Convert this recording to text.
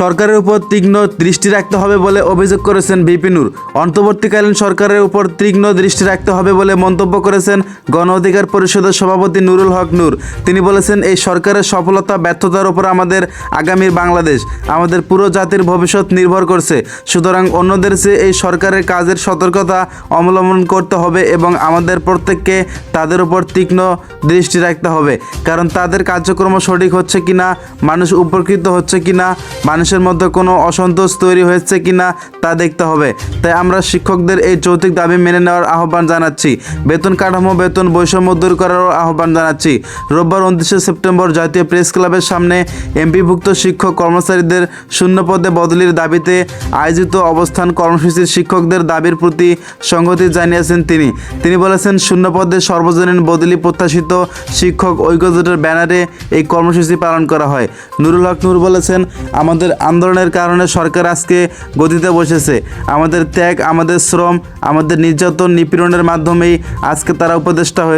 সরকারের উপর তীক্ষ্ণ দৃষ্টি রাখতে হবে বলে অভিযোগ করেছেন ভিপি নূর। অন্তর্বর্তীকালীন সরকারের উপর তীক্ষ্ণ দৃষ্টি রাখতে হবে বলে মন্তব্য করেছেন গণ অধিকার পরিষদের সভাপতি নুরুল হক নূর। তিনি বলেছেন, এই সরকারের সফলতা ব্যর্থতার উপর আমাদের আগামীর বাংলাদেশ, আমাদের পুরো জাতির ভবিষ্যৎ নির্ভর করছে। সুতরাং অন্যদের চেয়ে এই সরকারের কাজের সতর্কতা অবলম্বন করতে হবে এবং আমাদের প্রত্যেককে তাদের উপর তীক্ষ্ণ দৃষ্টি রাখতে হবে। কারণ তাদের কার্যক্রম সঠিক হচ্ছে কিনা, মানুষ উপকৃত হচ্ছে কিনা, মানুষের মধ্যে কোনো অসন্তোষ তৈরি হয়েছে কিনা তা দেখতে হবে। তাই আমরা শিক্ষকদের এই যৌক্তিক দাবি মেনে নেওয়ার আহ্বান জানাচ্ছি। বেতন কাঠামো, বেতন বৈষম্য দূর করারও আহ্বান জানাচ্ছি। রোববার 29 সেপ্টেম্বর জাতীয় প্রেস ক্লাবের সামনে এমপিভুক্ত শিক্ষক কর্মচারীদের শূন্য পদে বদলির দাবিতে আয়োজিত অবস্থান কর্মসূচির শিক্ষকদের দাবির প্রতি সংহতি জানিয়েছেন তিনি বলেছেন, শূন্য পদে সর্বজনীন বদলি প্রত্যাশিত শিক্ষক ঐক্যজোটের ব্যানারে এই কর্মসূচি পালন করা হয়। নুরুল হক নূর বলেছেন, আমাদের আন্দোলনের কারণে সরকার আজকে গদিতে বসেছে। আমাদের ত্যাগ, আমাদের শ্রম, আমাদের নির্যাতন নিপীড়নের মাধ্যমেই আজকে তারা উপদেষ্টা হয়েছে।